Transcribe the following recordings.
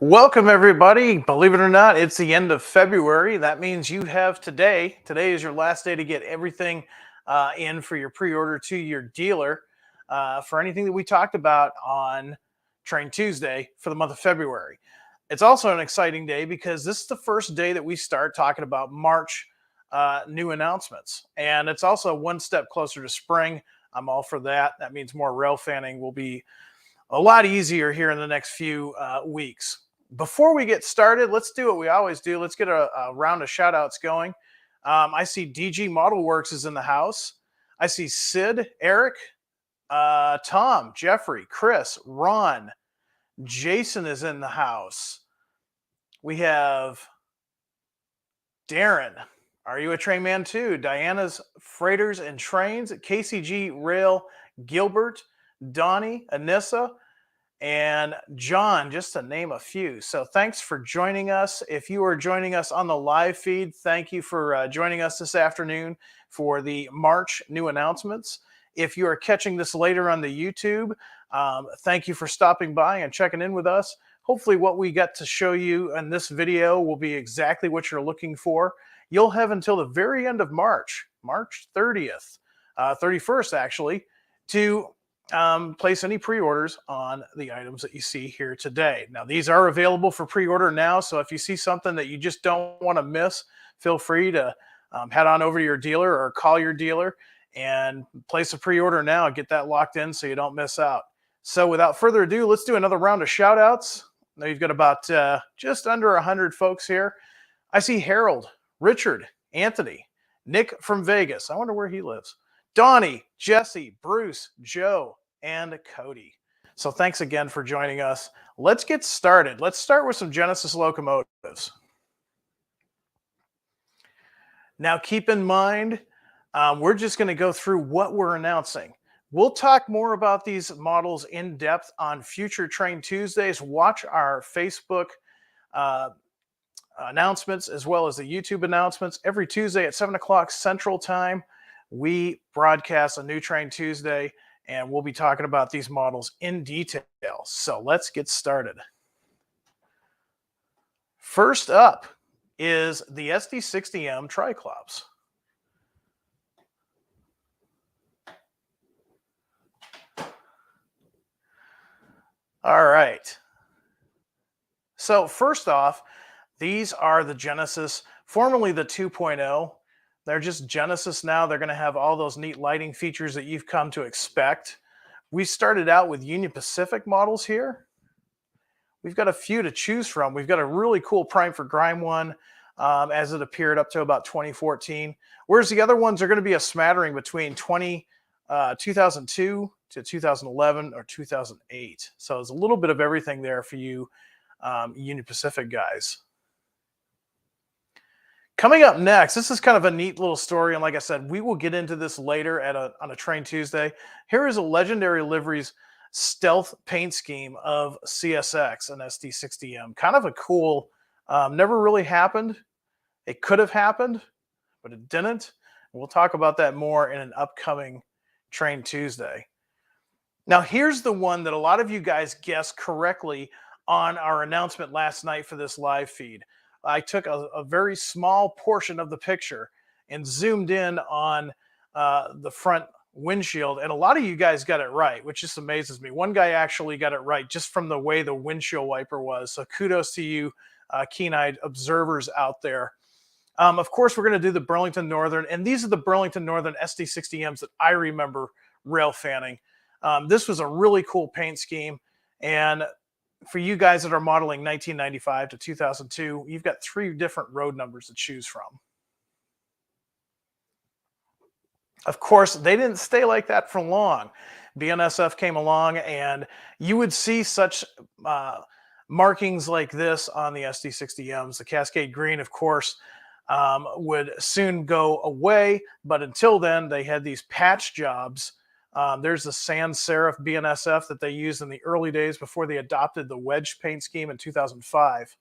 Welcome, everybody. Believe it or not, it's the end of February. That means you have today. Today is your last day to get everything in for your pre-order to your dealer for anything that we talked about on Train Tuesday for the month of February. It's also an exciting day because this is the first day that we start talking about March new announcements. And it's also one step closer to spring. I'm all for that. That means more rail fanning will be a lot easier here in the next few weeks. Before we get started, let's do what we always do. Let's get a round of shout outs going. I see DG Model Works is in the house. I see Sid, Eric, Tom, Jeffrey, Chris, Ron, Jason is in the house. We have Darren. Are you a train man too? Diana's Freighters and Trains, KCG Rail, Gilbert, Donnie, Anissa, and John, just to name a few. So thanks for joining us. If you are joining us on the live feed, thank you for joining us this afternoon for the March new announcements. If you are catching this later on the YouTube, thank you for stopping by and checking in with us. Hopefully what we got to show you in this video will be exactly what you're looking for. You'll have until the very end of March, March 30th, 31st actually, to place any pre-orders on the items that you see here today. Now, these are available for pre-order now, so if you see something that you just don't want to miss, feel free to head on over to your dealer or call your dealer and place a pre-order now and get that locked in so you don't miss out. So without further ado, let's do another round of shout-outs. Now you've got about just under 100 folks here. I see Harold, Richard, Anthony, Nick from Vegas. I wonder where he lives. Donnie, Jesse, Bruce, Joe, and Cody. So thanks again for joining us. Let's get started. Let's start with some Genesis locomotives. Now keep in mind, we're just going to go through what we're announcing. We'll talk more about these models in depth on future Train Tuesdays. Watch our Facebook announcements as well as the YouTube announcements. Every Tuesday at 7 o'clock Central Time, we broadcast a new Train Tuesday, and we'll be talking about these models in detail. So let's get started. First up is the SD60M Triclops. All right. So first off, these are the Genesis, formerly the 2.0. They're just Genesis now. They're going to have all those neat lighting features that you've come to expect. We started out with Union Pacific models here. We've got a few to choose from. We've got a really cool Prime for Grime one as it appeared up to about 2014, whereas the other ones are going to be a smattering between 2002 to 2011 or 2008. So there's a little bit of everything there for you Union Pacific guys. Coming up next, this is kind of a neat little story, and like I said, we will get into this later on a Train Tuesday. Here is a Legendary Liveries stealth paint scheme of CSX and SD60M. Kind of a cool, never really happened. It could have happened, but it didn't. We'll talk about that more in an upcoming Train Tuesday. Now, here's the one that a lot of you guys guessed correctly on our announcement last night for this live feed. I took a very small portion of the picture and zoomed in on the front windshield, and a lot of you guys got it right, which just amazes me. One guy actually got it right just from the way the windshield wiper was. So kudos to you, keen-eyed observers out there. Of course, we're going to do the Burlington Northern, and these are the Burlington Northern SD60Ms that I remember rail fanning. This was a really cool paint scheme, and for you guys that are modeling 1995 to 2002, you've got 3 different road numbers to choose from. Of course, they didn't stay like that for long. BNSF came along, and you would see such markings like this on the SD60Ms. The Cascade Green, of course, would soon go away, but until then, they had these patch jobs. There's the Sans Serif BNSF that they used in the early days before they adopted the wedge paint scheme in 2005.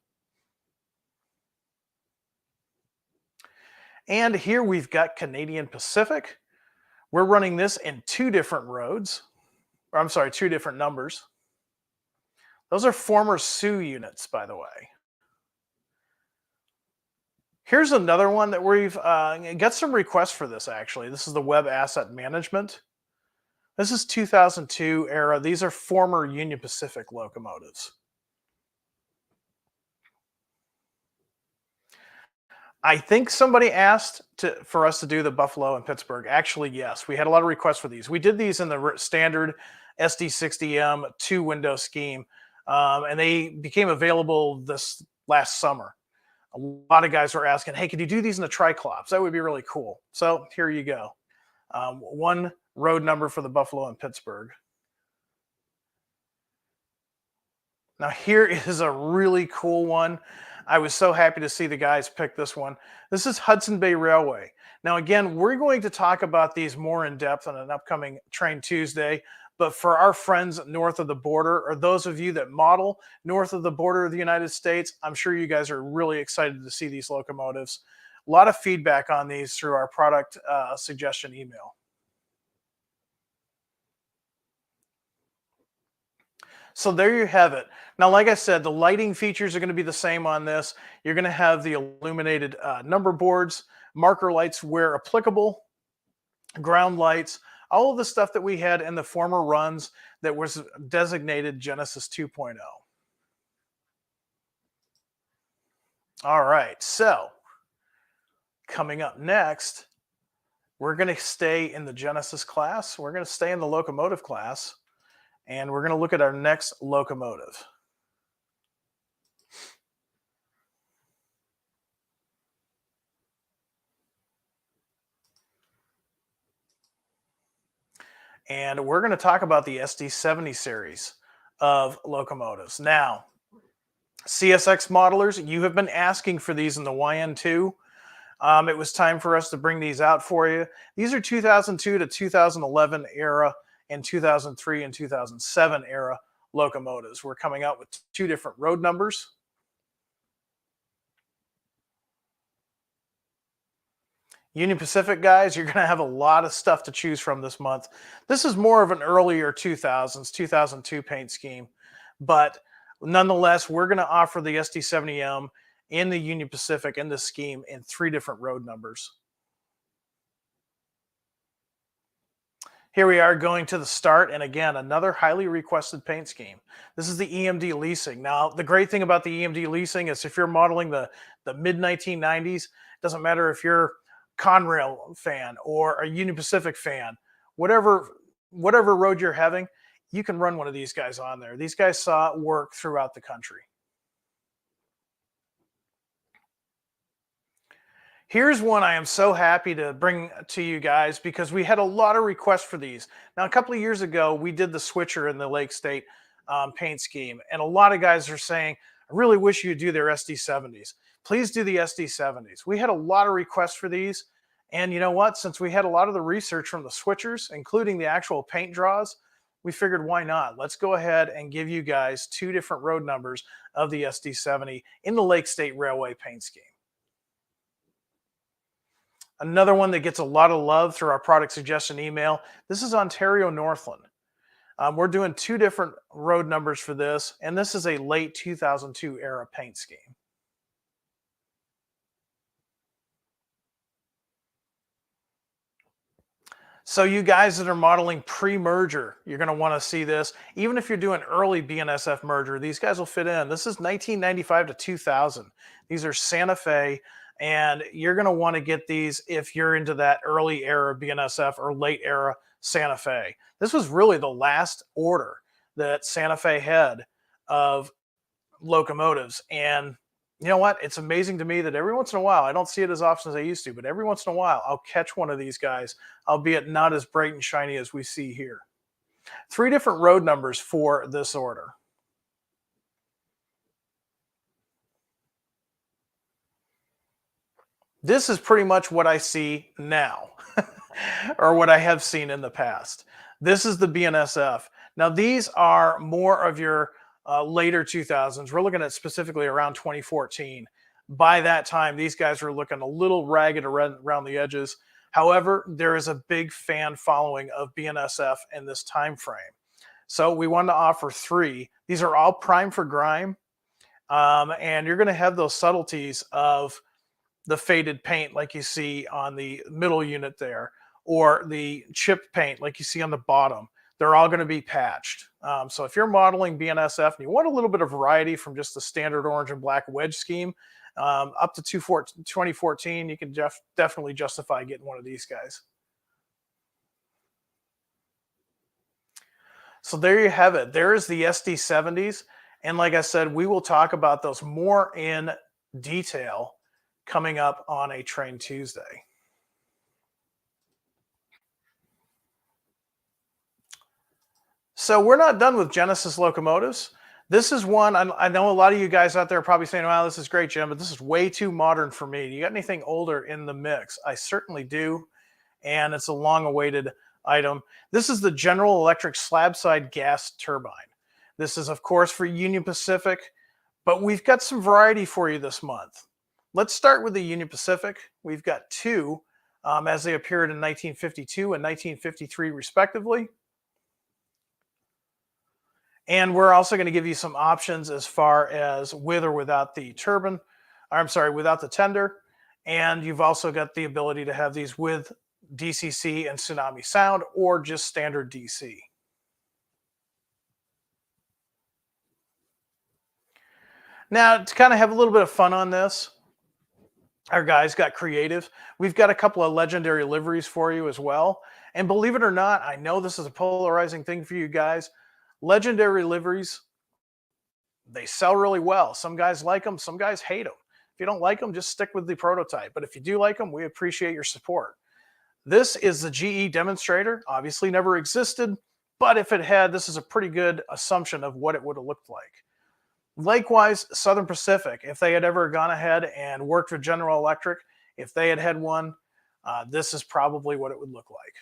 And here we've got Canadian Pacific. We're running this in 2 different roads. Or I'm sorry, 2 different numbers. Those are former Sioux units, by the way. Here's another one that we've got some requests for this, actually. This is the Web Asset Management. This is 2002 era. These are former Union Pacific locomotives. I think somebody asked for us to do the Buffalo and Pittsburgh. Actually, yes, we had a lot of requests for these. We did these in the standard SD60M 2-window scheme, and they became available this last summer. A lot of guys were asking, hey, could you do these in the Triclops? That would be really cool. So here you go. One road number for the Buffalo and Pittsburgh. Now here is a really cool one. I was so happy to see the guys pick this one. This is Hudson Bay Railway. Now again, we're going to talk about these more in depth on an upcoming Train Tuesday, but for our friends north of the border, or those of you that model north of the border of the United States, I'm sure you guys are really excited to see these locomotives. A lot of feedback on these through our product suggestion email. So there you have it. Now, like I said, the lighting features are going to be the same on this. You're going to have the illuminated number boards, marker lights where applicable, ground lights, all of the stuff that we had in the former runs that was designated Genesis 2.0. All right, so coming up next, we're going to stay in the Genesis class. We're going to stay in the locomotive class. And we're going to look at our next locomotive. And we're going to talk about the SD70 series of locomotives. Now, CSX modelers, you have been asking for these in the YN2. It was time for us to bring these out for you. These are 2002 to 2011 era and 2003 and 2007 era locomotives. We're coming out with 2 different road numbers. Union Pacific guys, you're going to have a lot of stuff to choose from this month. This is more of an earlier 2000s, 2002 paint scheme, but nonetheless, we're going to offer the SD70M in the Union Pacific in this scheme in 3 different road numbers. Here we are going to the start, and again, another highly requested paint scheme. This is the EMD leasing. Now, the great thing about the EMD leasing is if you're modeling the mid-1990s, it doesn't matter if you're Conrail fan or a Union Pacific fan, whatever road you're having, you can run one of these guys on there. These guys saw work throughout the country. Here's one I am so happy to bring to you guys because we had a lot of requests for these. Now, a couple of years ago, we did the switcher in the Lake State paint scheme, and a lot of guys are saying, I really wish you'd do their SD70s. Please do the SD70s. We had a lot of requests for these, and you know what? Since we had a lot of the research from the switchers, including the actual paint draws, we figured why not? Let's go ahead and give you guys 2 different road numbers of the SD70 in the Lake State Railway paint scheme. Another one that gets a lot of love through our product suggestion email. This is Ontario Northland. We're doing 2 different road numbers for this, and this is a late 2002 era paint scheme. So you guys that are modeling pre-merger, you're going to want to see this. Even if you're doing early BNSF merger, these guys will fit in. This is 1995 to 2000. These are Santa Fe. And you're going to want to get these if you're into that early era BNSF or late era Santa Fe. This was really the last order that Santa Fe had of locomotives. And you know what? It's amazing to me that every once in a while, I don't see it as often as I used to, but every once in a while, I'll catch one of these guys, albeit not as bright and shiny as we see here. 3 different road numbers for this order. This is pretty much what I see now, or what I have seen in the past. This is the BNSF. Now, these are more of your later 2000s. We're looking at specifically around 2014. By that time, these guys were looking a little ragged around the edges. However, there is a big fan following of BNSF in this time frame. So we wanted to offer 3. These are all prime for grime. And you're going to have those subtleties of the faded paint like you see on the middle unit there, or the chipped paint like you see on the bottom. They're all going to be patched. So if you're modeling BNSF and you want a little bit of variety from just the standard orange and black wedge scheme, up to 2014, you can definitely justify getting one of these guys. So there you have it. There is the SD70s. And like I said, we will talk about those more in detail coming up on A Train Tuesday. So we're not done with Genesis locomotives. This is one, I know a lot of you guys out there are probably saying, wow, this is great, Jim, but this is way too modern for me. You got anything older in the mix? I certainly do. And it's a long-awaited item. This is the General Electric slab-side gas turbine. This is, of course, for Union Pacific, but we've got some variety for you this month. Let's start with the Union Pacific. We've got 2 as they appeared in 1952 and 1953, respectively. And we're also going to give you some options as far as with or without the turbine. I'm sorry, without the tender. And you've also got the ability to have these with DCC and tsunami sound, or just standard DC. Now, to kind of have a little bit of fun on this, our guys got creative. We've got a couple of legendary liveries for you as well. And believe it or not, I know this is a polarizing thing for you guys. Legendary liveries, they sell really well. Some guys like them, some guys hate them. If you don't like them, just stick with the prototype. But if you do like them, we appreciate your support. This is the GE demonstrator. Obviously never existed, but if it had, this is a pretty good assumption of what it would have looked like. Likewise, Southern Pacific, if they had ever gone ahead and worked with General Electric, if they had had one, this is probably what it would look like.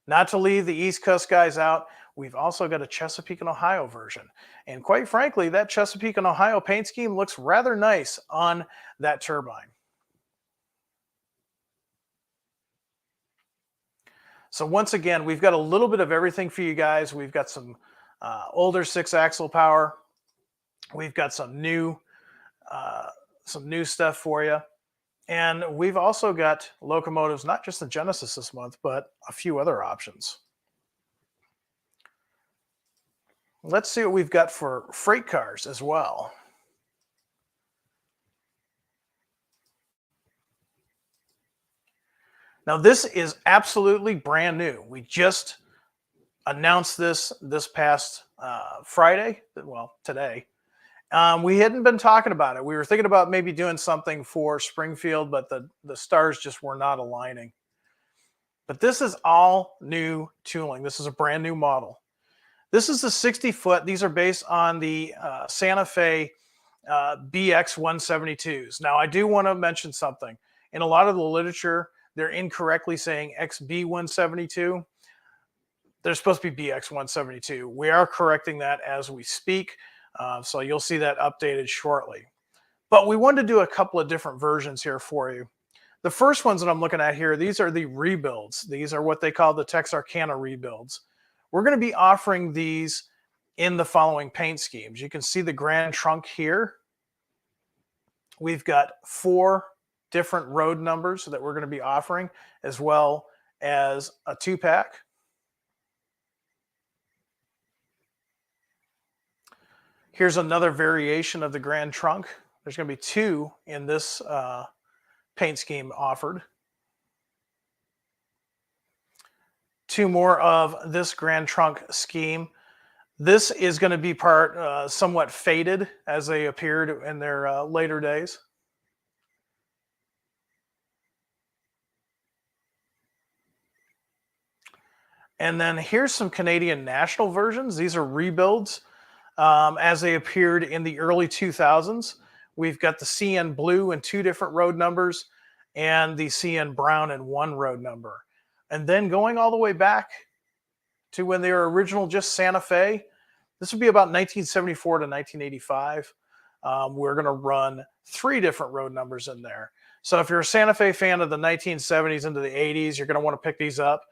Not to leave the East Coast guys out, we've also got a Chesapeake and Ohio version. And quite frankly, that Chesapeake and Ohio paint scheme looks rather nice on that turbine. So once again, we've got a little bit of everything for you guys. We've got some older 6-axle power. We've got some new stuff for you. And we've also got locomotives, not just the Genesis this month, but a few other options. Let's see what we've got for freight cars as well. Now, this is absolutely brand new. We just announced this past Friday, well, today. We hadn't been talking about it. We were thinking about maybe doing something for Springfield, but the stars just were not aligning. But this is all new tooling. This is a brand new model. This is the 60-foot. These are based on the Santa Fe BX 172s. Now, I do want to mention something. In a lot of the literature, they're incorrectly saying XB 172. They're supposed to be BX 172. We are correcting that as we speak. So you'll see that updated shortly. But we wanted to do a couple of different versions here for you. The first ones that I'm looking at here, these are the rebuilds. These are what they call the Texarkana rebuilds. We're going to be offering these in the following paint schemes. You can see the Grand Trunk here. We've got 4 different road numbers that we're going to be offering, as well as a 2-pack. Here's another variation of the Grand Trunk. There's going to be 2 in this paint scheme offered. 2 more of this Grand Trunk scheme. This is going to be part somewhat faded as they appeared in their later days. And then here's some Canadian National versions. These are rebuilds as they appeared in the early 2000s. We've got the CN Blue in 2 different road numbers and the CN Brown in 1 road number. And then going all the way back to when they were original just Santa Fe, this would be about 1974 to 1985. We're going to run 3 different road numbers in there. So if you're a Santa Fe fan of the 1970s into the 80s, you're going to want to pick these up.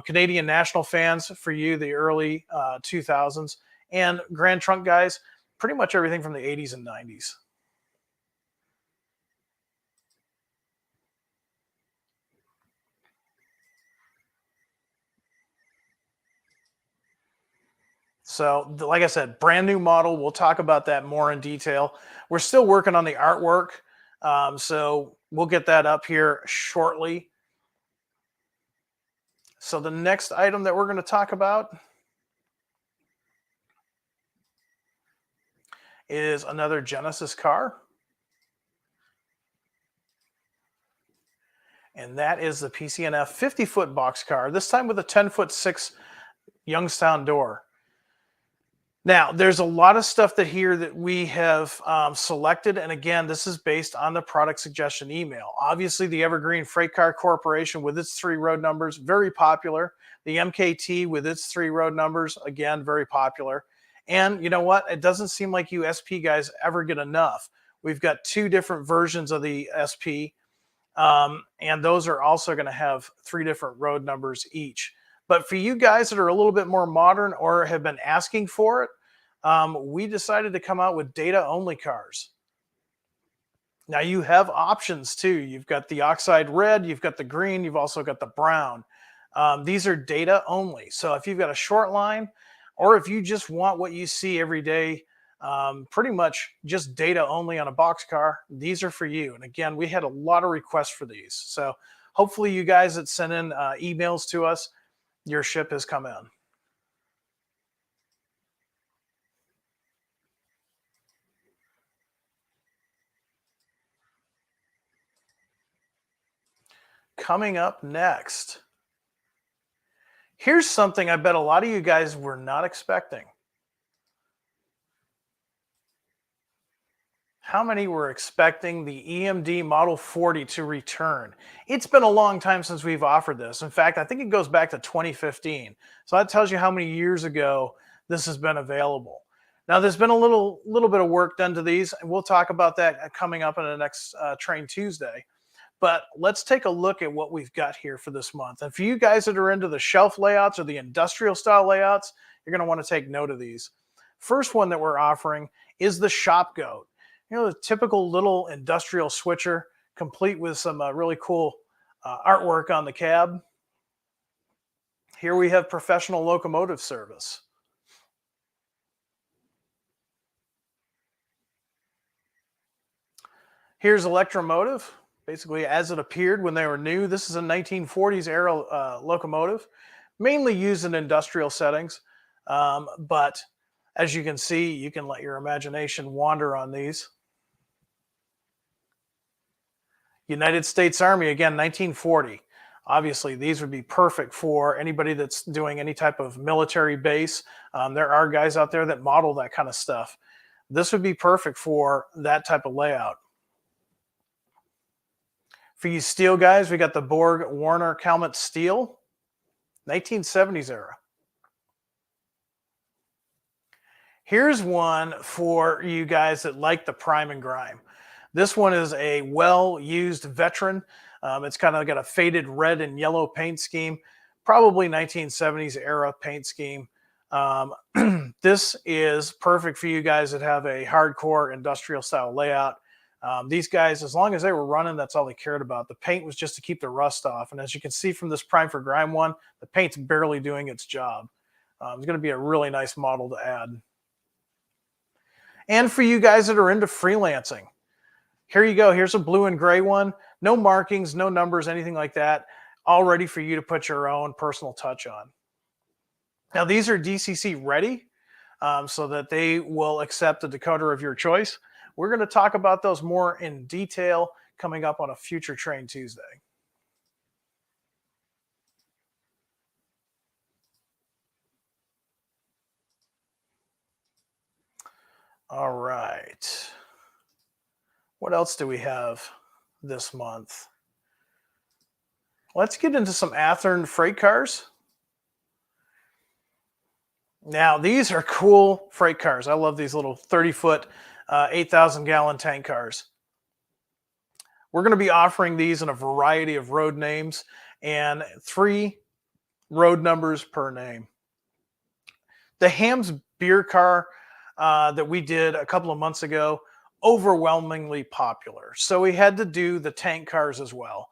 Canadian National fans for you, the early 2000s, and Grand Trunk guys, pretty much everything from the 80s and 90s. So, like I said, brand new model. We'll talk about that more in detail. We're still working on the artwork, so we'll get that up here shortly. So, the next item that we're going to talk about is another Genesis car, and that is the PCNF 50-foot box car, this time with a 10-foot 6 Youngstown door. Now, there's a lot of stuff that here that we have selected. And again, this is based on the product suggestion email. Obviously, the Evergreen Freight Car Corporation with its 3 road numbers, very popular. The MKT with its 3 road numbers, again, very popular. And you know what? It doesn't seem like you SP guys ever get enough. We've got 2 different versions of the SP. And those are also going to have 3 different road numbers each. But for you guys that are a little bit more modern or have been asking for it, we decided to come out with data-only cars. Now you have options too. You've got the oxide red, you've got the green, you've also got the brown. These are data only. So if you've got a short line, or if you just want what you see every day, pretty much just data only on a box car, these are for you. And again, we had a lot of requests for these. So hopefully you guys that send in emails to us, your ship has come in. Coming up next, here's something I bet a lot of you guys were not expecting. How many were expecting the EMD Model 40 to return? It's been a long time since we've offered this. In fact, I think it goes back to 2015. So that tells you how many years ago this has been available. Now, there's been a little bit of work done to these, and we'll talk about that coming up in the next Train Tuesday. But let's take a look at what we've got here for this month. And for you guys that are into the shelf layouts or the industrial style layouts, you're going to want to take note of these. First one that we're offering is the Shop Goat. You know, the typical little industrial switcher, complete with some really cool artwork on the cab. Here we have professional locomotive service. Here's Electromotive, basically as it appeared when they were new. This is a 1940s era locomotive, mainly used in industrial settings. But as you can see, you can let your imagination wander on these. United States Army, again, 1940. Obviously, these would be perfect for anybody that's doing any type of military base. There are guys out there that model that kind of stuff. This would be perfect for that type of layout. For you steel guys, we got the Borg Warner Calmet Steel, 1970s era. Here's one for you guys that like the prime and grime. This one is a well-used veteran. It's kind of got a faded red and yellow paint scheme, probably 1970s era paint scheme. This is perfect for you guys that have a hardcore industrial style layout. These guys, as long as they were running, that's all they cared about. The paint was just to keep the rust off. And as you can see from this Prime for Grime one, the paint's barely doing its job. It's going to be a really nice model to add. And for you guys that are into freelancing, here you go. Here's a blue and gray one. No markings, no numbers, anything like that. All ready for you to put your own personal touch on. Now, these are DCC ready, so that they will accept the decoder of your choice. We're going to talk about those more in detail coming up on a future Train Tuesday. All right. What else do we have this month? Let's get into some Athearn freight cars. Now, these are cool freight cars. I love these little 30-foot, 8,000-gallon tank cars. We're going to be offering these in a variety of road names and 3 road numbers per name. The Hams beer car that we did a couple of months ago, overwhelmingly popular. So we had to do the tank cars as well.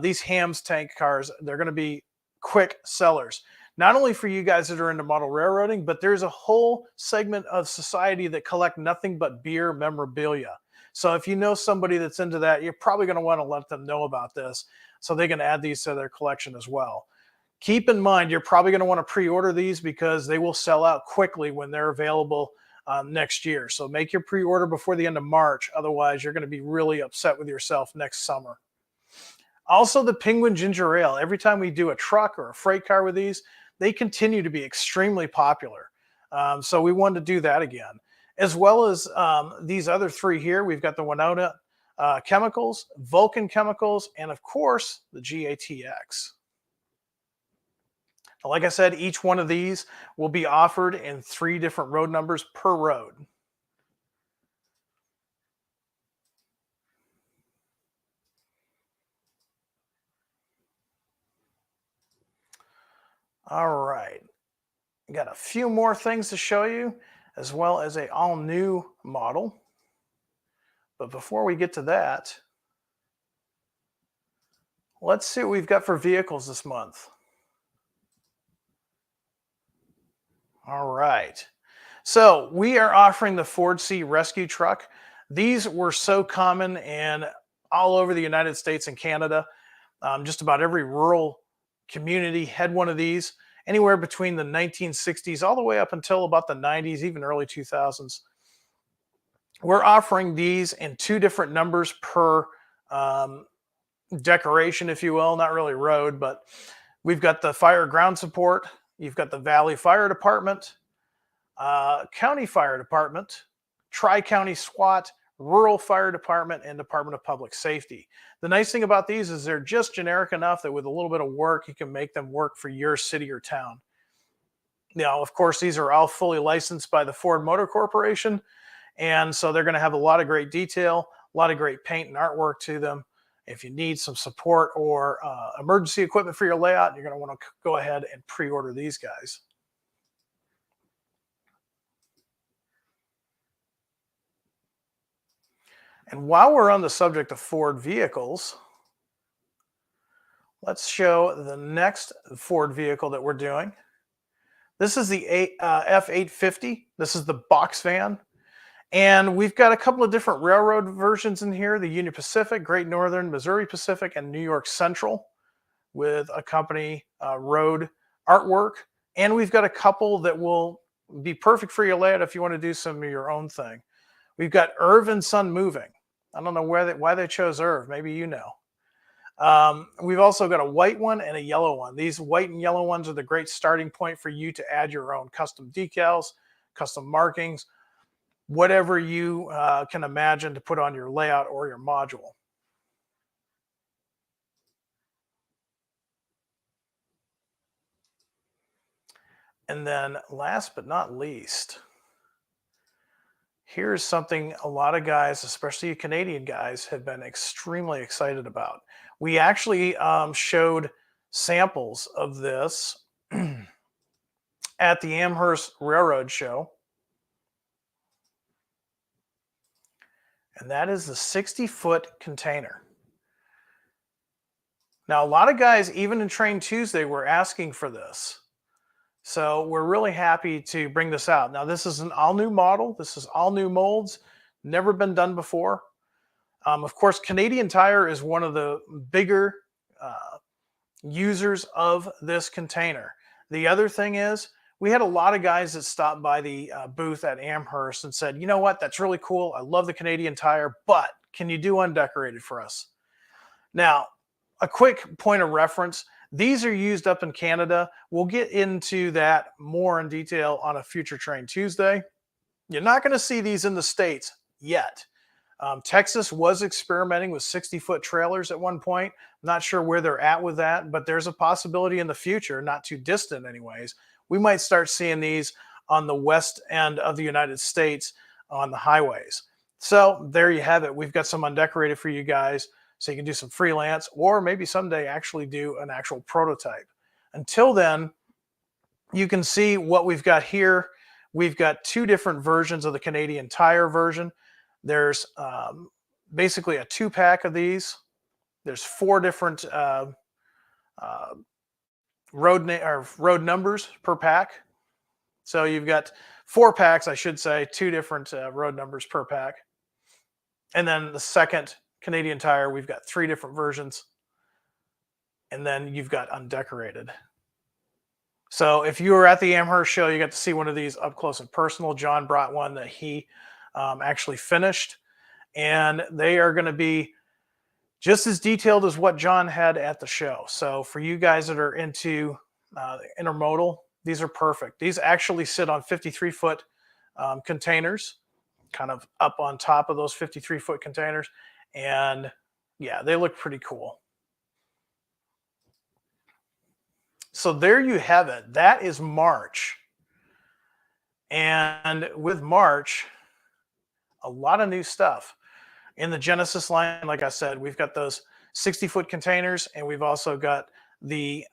These Hams tank cars, they're going to be quick sellers. Not only for you guys that are into model railroading, but there's a whole segment of society that collect nothing but beer memorabilia. So if you know somebody that's into that, you're probably going to want to let them know about this so they can add these to their collection as well. Keep in mind, you're probably going to want to pre-order these because they will sell out quickly when they're available next year. So make your pre-order before the end of March. Otherwise, you're going to be really upset with yourself next summer. Also, the Penguin Ginger Ale. Every time we do a truck or a freight car with these, they continue to be extremely popular. So we wanted to do that again. As well as these other three here. We've got the Winona Chemicals, Vulcan Chemicals, and of course, the GATX. Like I said, each one of these will be offered in 3 different road numbers per road. All right. Got a few more things to show you, as well as a all-new model. But before we get to that, let's see what we've got for vehicles this month. All right. So we are offering the Ford C rescue truck. These were so common and all over the United States and Canada. Just about every rural community had one of these, anywhere between the 1960s all the way up until about the 90s, even early 2000s. We're offering these in 2 different numbers per decoration, if you will, not really road, but we've got the fire ground support. You've got the Valley Fire Department, County Fire Department, Tri-County SWAT, Rural Fire Department, and Department of Public Safety. The nice thing about these is they're just generic enough that with a little bit of work, you can make them work for your city or town. Now, of course, these are all fully licensed by the Ford Motor Corporation, and so they're going to have a lot of great detail, a lot of great paint and artwork to them. If you need some support or emergency equipment for your layout, you're going to want to go ahead and pre-order these guys. And while we're on the subject of Ford vehicles, let's show the next Ford vehicle that we're doing. This is the F-850. This is the box van. And we've got a couple of different railroad versions in here, the Union Pacific, Great Northern, Missouri Pacific, and New York Central with a company road artwork. And we've got a couple that will be perfect for your layout if you want to do some of your own thing. We've got Irv and Son Moving. I don't know why they chose Irv. Maybe you know. We've also got a white one and a yellow one. These white and yellow ones are the great starting point for you to add your own custom decals, custom markings, whatever you can imagine to put on your layout or your module. And then last but not least, here's something a lot of guys, especially Canadian guys, have been extremely excited about. We actually showed samples of this at the Amherst Railroad Show. And that is the 60-foot container. Now, a lot of guys, even in Train Tuesday, were asking for this. So we're really happy to bring this out. Now, this is an all-new model. This is all new molds. Never been done before. Of course, Canadian Tire is one of the bigger users of this container. The other thing is, we had a lot of guys that stopped by the booth at Amherst and said, you know what, that's really cool. I love the Canadian Tire, but can you do undecorated for us? Now, a quick point of reference, these are used up in Canada. We'll get into that more in detail on a future Train Tuesday. You're not going to see these in the States yet. Texas was experimenting with 60-foot trailers at one point. I'm not sure where they're at with that, but there's a possibility in the future, not too distant anyways, we might start seeing these on the west end of the United States on the highways. So there you have it. We've got some undecorated for you guys so you can do some freelance or maybe someday actually do an actual prototype. Until then, you can see what we've got here. We've got two different versions of the Canadian Tire version. There's basically a 2-pack of these. There's 4 different uh, road numbers per pack. So you've got 4 packs, I should say, 2 different road numbers per pack. And then the second Canadian Tire, we've got 3 different versions. And then you've got undecorated. So if you were at the Amherst show, you got to see one of these up close and personal. John brought one that he actually finished. And they are going to be just as detailed as what John had at the show. So for you guys that are into intermodal, these are perfect. These actually sit on 53-foot containers, kind of up on top of those 53-foot containers. And yeah, they look pretty cool. So there you have it. That is March. And with March, a lot of new stuff. In the Genesis line, like I said, we've got those 60-foot containers, and we've also got the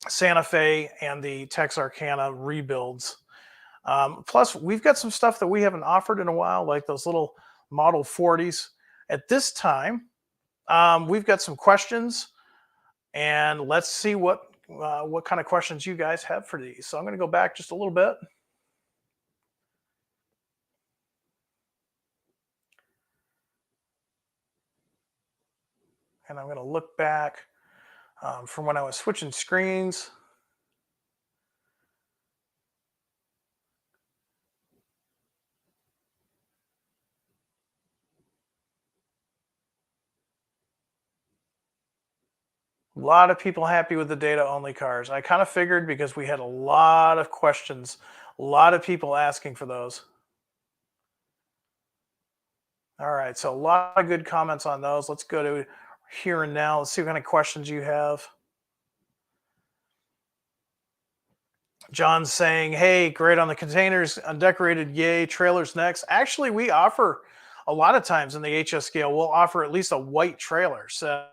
Santa Fe and the Texarkana rebuilds. Plus, we've got some stuff that we haven't offered in a while, like those little Model 40s. At this time, we've got some questions, and let's see what kind of questions you guys have for these. So I'm going to go back just a little bit. And I'm going to look back from when I was switching screens. A lot of people happy with the data-only cars. I kind of figured because we had a lot of questions, a lot of people asking for those. All right, so a lot of good comments on those. Let's go to here and now. Let's see what kind of questions you have. John's saying, hey, great on the containers, undecorated, yay, trailers next. Actually, we offer a lot of times in the HS scale, we'll offer at least a white trailer. So,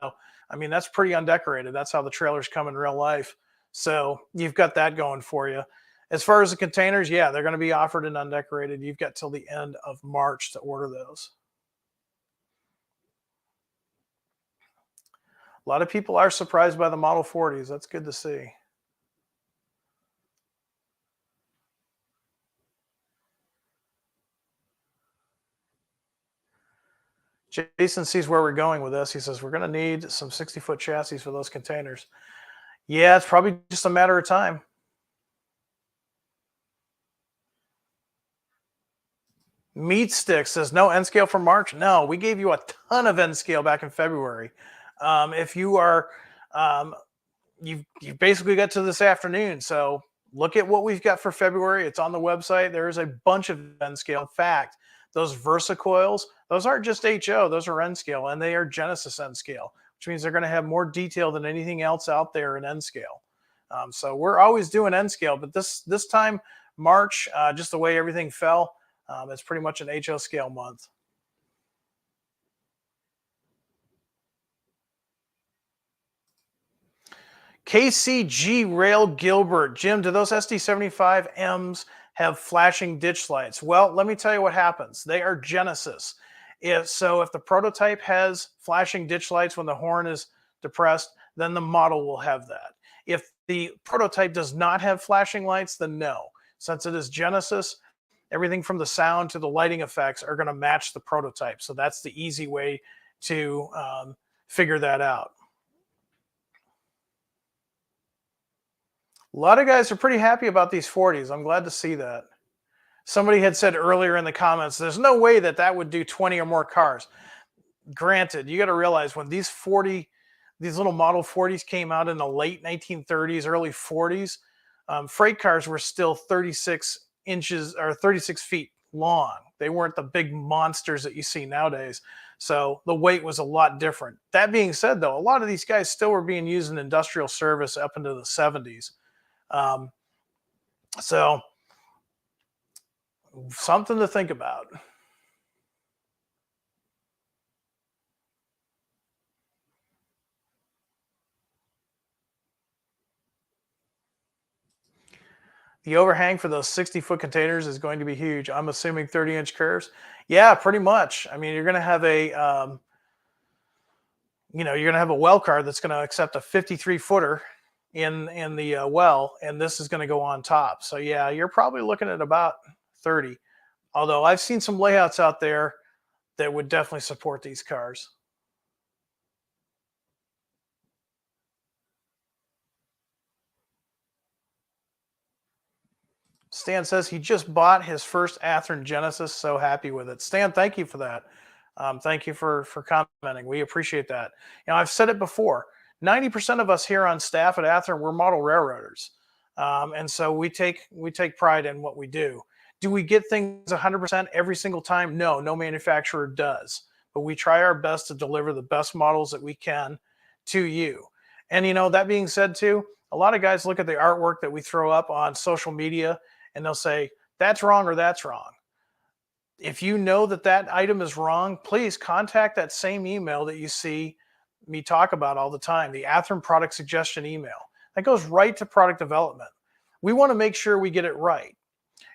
I mean, that's pretty undecorated. That's how the trailers come in real life. So you've got that going for you. As far as the containers, yeah, they're going to be offered in undecorated. You've got till the end of March to order those. A lot of people are surprised by the Model 40s. That's good to see. Jason sees where we're going with this. He says, we're going to need some 60-foot chassis for those containers. Yeah, it's probably just a matter of time. Meat Stick says, no N scale for March. No, we gave you a ton of N scale back in February. If you are, you've basically got to this afternoon. So look at what we've got for February. It's on the website. There is a bunch of N scale. In fact, those Versacoils, those aren't just HO, those are N scale, and they are Genesis N scale, which means they're going to have more detail than anything else out there in N scale. So we're always doing N scale, but this time, March, just the way everything fell, it's pretty much an HO scale month. KCG Rail Gilbert. Jim, do those SD75Ms have flashing ditch lights? Well, let me tell you what happens. They are Genesis. If the prototype has flashing ditch lights when the horn is depressed, then the model will have that. If the prototype does not have flashing lights, then no. Since it is Genesis, everything from the sound to the lighting effects are going to match the prototype. So that's the easy way to figure that out. A lot of guys are pretty happy about these 40s. I'm glad to see that. Somebody had said earlier in the comments, there's no way that would do 20 or more cars. Granted, you got to realize when these little Model 40s came out in the late 1930s, early 40s, freight cars were still 36 inches or 36 feet long. They weren't the big monsters that you see nowadays. So the weight was a lot different. That being said, though, a lot of these guys still were being used in industrial service up into the 70s. So something to think about. The overhang for those 60-foot containers is going to be huge. I'm assuming 30-inch curves. Yeah, pretty much. I mean, you're going to have you're going to have a well car that's going to accept a 53-footer in the well, and this is going to go on top. So yeah, you're probably looking at about 30. Although I've seen some layouts out there that would definitely support these cars. Stan says he just bought his first Athearn Genesis. So happy with it. Stan, thank you for that. Thank you for commenting. We appreciate that. I've said it before. 90% of us here on staff at Athearn, we're model railroaders, and so we take pride in what we do. Do we get things 100% every single time? No, no manufacturer does. But we try our best to deliver the best models that we can to you. And that being said, too, a lot of guys look at the artwork that we throw up on social media and they'll say, that's wrong or that's wrong. If you know that that item is wrong, please contact that same email that you see me talk about all the time, the Athearn product suggestion email. That goes right to product development. We want to make sure we get it right.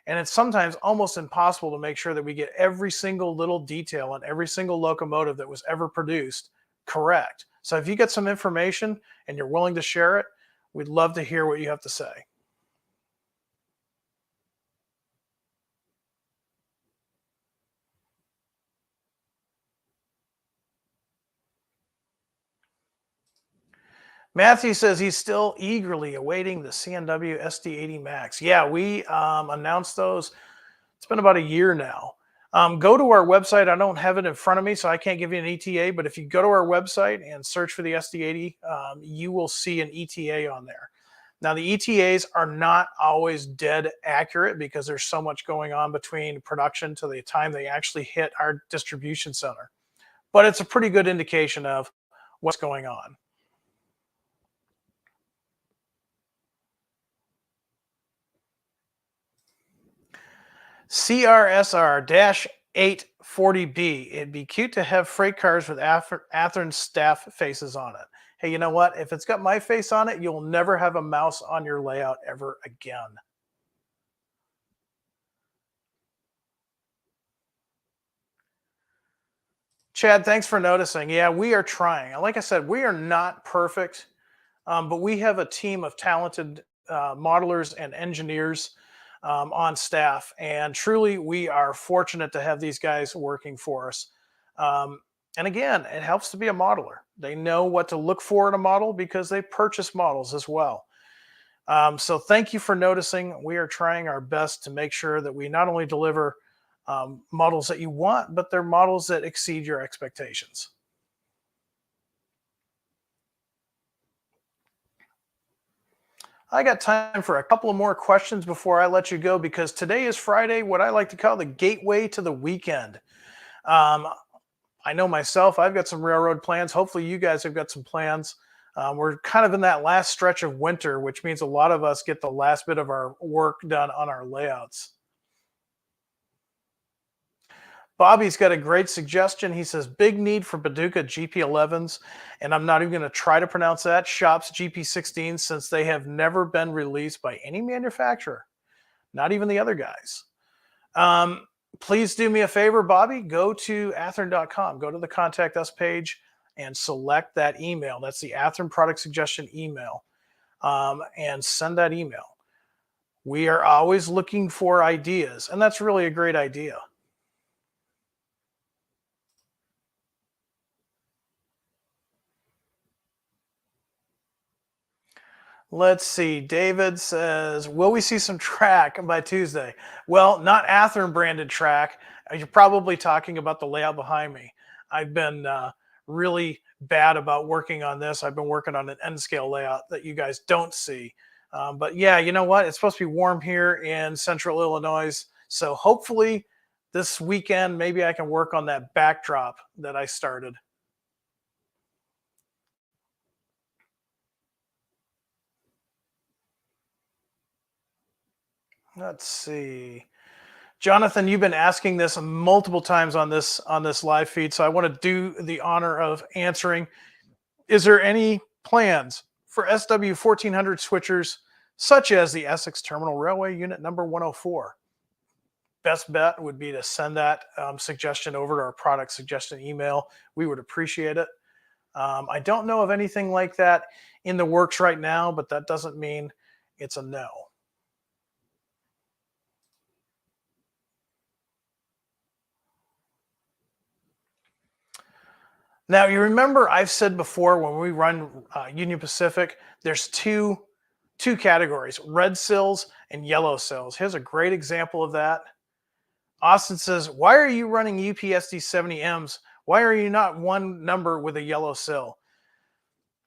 And it's sometimes almost impossible to make sure that we get every single little detail on every single locomotive that was ever produced correct. So if you get some information and you're willing to share it, we'd love to hear what you have to say. Matthew says he's still eagerly awaiting the CNW SD80 Max. Yeah, we announced those. It's been about a year now. Go to our website. I don't have it in front of me, so I can't give you an ETA. But if you go to our website and search for the SD80, you will see an ETA on there. Now, the ETAs are not always dead accurate because there's so much going on between production to the time they actually hit our distribution center. But it's a pretty good indication of what's going on. CRSR-840B. It'd be cute to have freight cars with Athearn staff faces on it. Hey, you know what? If it's got my face on it, you'll never have a mouse on your layout ever again. Chad, thanks for noticing. Yeah, we are trying. Like I said, we are not perfect, but we have a team of talented modelers and engineers on staff. And truly, we are fortunate to have these guys working for us. And again, it helps to be a modeler. They know what to look for in a model because they purchase models as well. So thank you for noticing. We are trying our best to make sure that we not only deliver models that you want, but they're models that exceed your expectations. I got time for a couple of more questions before I let you go because today is Friday, what I like to call the gateway to the weekend. I know myself, I've got some railroad plans. Hopefully you guys have got some plans. We're kind of in that last stretch of winter, which means a lot of us get the last bit of our work done on our layouts. Bobby's got a great suggestion. He says, big need for Paducah GP11s, and I'm not even going to try to pronounce that, shops GP16s, since they have never been released by any manufacturer, not even the other guys. Please do me a favor, Bobby. Go to athearn.com. Go to the Contact Us page and select that email. That's the Athearn product suggestion email, and send that email. We are always looking for ideas, and that's really a great idea. Let's see. David says, will we see some track by Tuesday? Well, not Athearn branded track. You're probably talking about the layout behind me. I've been really bad about working on this. I've been working on an N scale layout that you guys don't see. But yeah, you know what? It's supposed to be warm here in central Illinois. So hopefully this weekend, maybe I can work on that backdrop that I started. Let's see. Jonathan, you've been asking this multiple times on this live feed, so I want to do the honor of answering. Is there any plans for SW 1400 switchers such as the Essex Terminal Railway Unit number 104. Best bet would be to send that suggestion over to our product suggestion email. We would appreciate it. I don't know of anything like that in the works right now, but that doesn't mean it's a no. Now, you remember I've said before when we run Union Pacific, there's two categories, red sills and yellow sills. Here's a great example of that. Austin says, why are you running UPSD 70Ms? Why are you not one number with a yellow sill?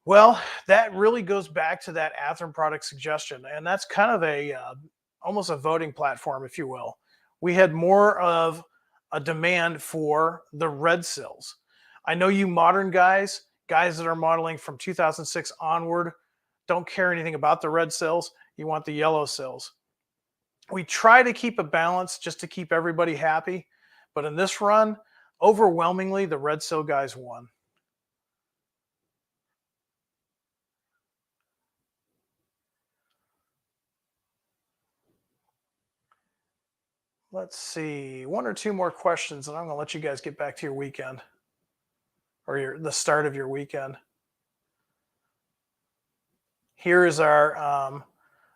Well, that really goes back to that Athearn product suggestion, and that's kind of a almost a voting platform, if you will. We had more of a demand for the red sills. I know you modern guys that are modeling from 2006 onward, don't care anything about the red sills. You want the yellow sills. We try to keep a balance just to keep everybody happy, but in this run, overwhelmingly, the red sill guys won. Let's see, one or two more questions, and I'm going to let you guys get back to your weekend or the start of your weekend. Here is our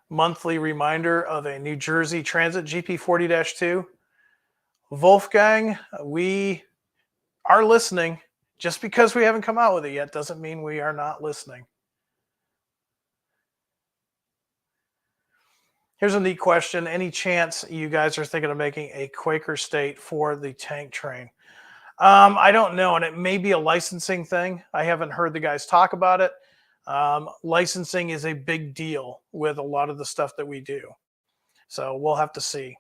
monthly reminder of a New Jersey Transit GP40-2. Wolfgang, we are listening. Just because we haven't come out with it yet doesn't mean we are not listening. Here's a neat question. Any chance you guys are thinking of making a Quaker State for the tank train? I don't know, and it may be a licensing thing. I haven't heard the guys talk about it. Licensing is a big deal with a lot of the stuff that we do. So we'll have to see.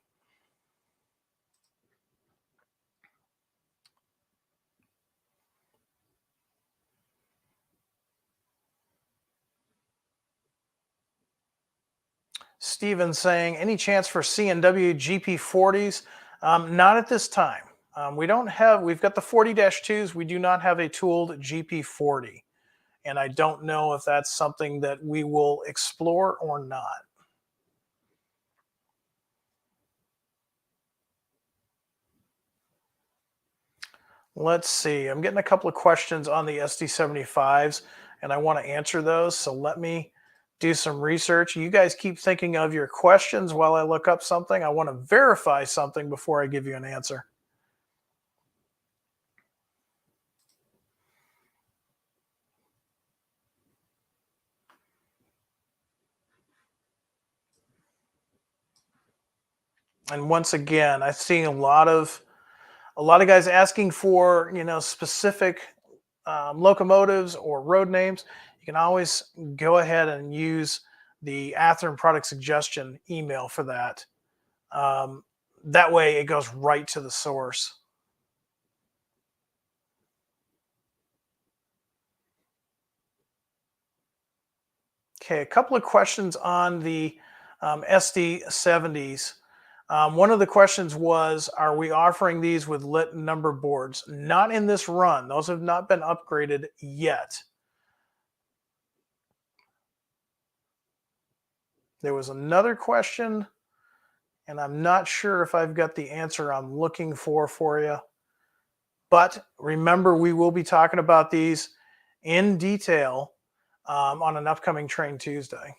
Steven saying, any chance for C&W GP40s? Not at this time. We've got the 40-2s. We do not have a tooled GP40. And I don't know if that's something that we will explore or not. Let's see. I'm getting a couple of questions on the SD75s, and I want to answer those. So let me do some research. You guys keep thinking of your questions while I look up something. I want to verify something before I give you an answer. And once again, I've seen a lot of guys asking for specific locomotives or road names. You can always go ahead and use the Athearn product suggestion email for that. That way it goes right to the source. Okay, a couple of questions on the SD70s. One of the questions was, are we offering these with lit number boards? Not in this run. Those have not been upgraded yet. There was another question, and I'm not sure if I've got the answer I'm looking for you. But remember, we will be talking about these in detail on an upcoming Train Tuesday.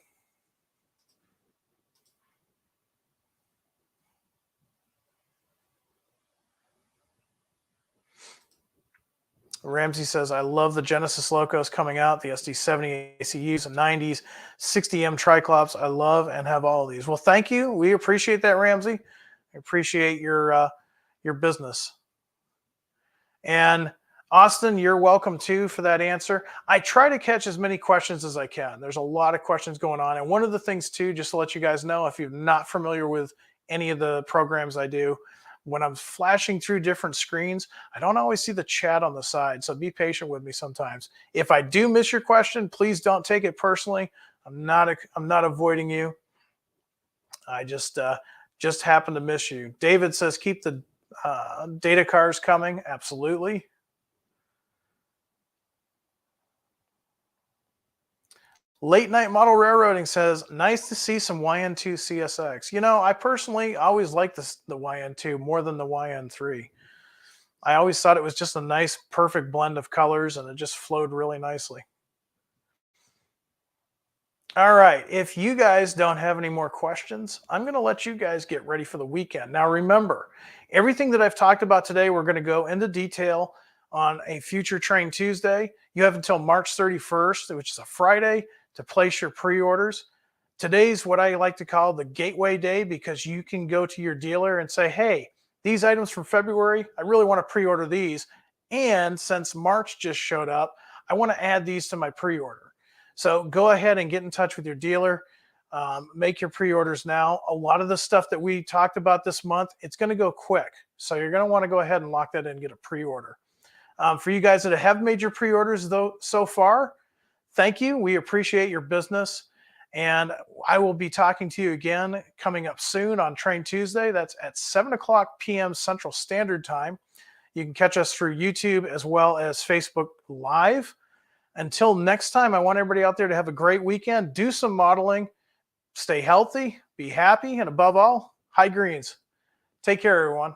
Ramsey says, I love the Genesis locos coming out, the SD70 ACUs and 90s, 60M Triclops. I love and have all of these. Well, thank you. We appreciate that, Ramsey. I appreciate your business. And Austin, you're welcome too for that answer. I try to catch as many questions as I can. There's a lot of questions going on. And one of the things too, just to let you guys know, if you're not familiar with any of the programs I do, when I'm flashing through different screens, I don't always see the chat on the side. So be patient with me sometimes. If I do miss your question, please don't take it personally. I'm not avoiding you. I just happen to miss you. David says, keep the data cars coming. Absolutely. Late Night Model Railroading says, nice to see some YN2 CSX. You know, I personally always liked the YN2 more than the YN3. I always thought it was just a nice, perfect blend of colors, and it just flowed really nicely. All right, if you guys don't have any more questions, I'm going to let you guys get ready for the weekend. Now, remember, everything that I've talked about today, we're going to go into detail on a future Train Tuesday. You have until March 31st, which is a Friday, to place your pre-orders. Today's what I like to call the gateway day, because you can go to your dealer and say, hey, these items from February, I really want to pre-order these. And since March just showed up, I want to add these to my pre-order. So go ahead and get in touch with your dealer. Make your pre-orders now. A lot of the stuff that we talked about this month, it's going to go quick. So you're going to want to go ahead and lock that in and get a pre-order. For you guys that have made your pre-orders though so far, thank you. We appreciate your business. And I will be talking to you again coming up soon on Train Tuesday. That's at 7 o'clock p.m. Central Standard Time. You can catch us through YouTube as well as Facebook Live. Until next time, I want everybody out there to have a great weekend. Do some modeling. Stay healthy, be happy, and above all, high greens. Take care, everyone.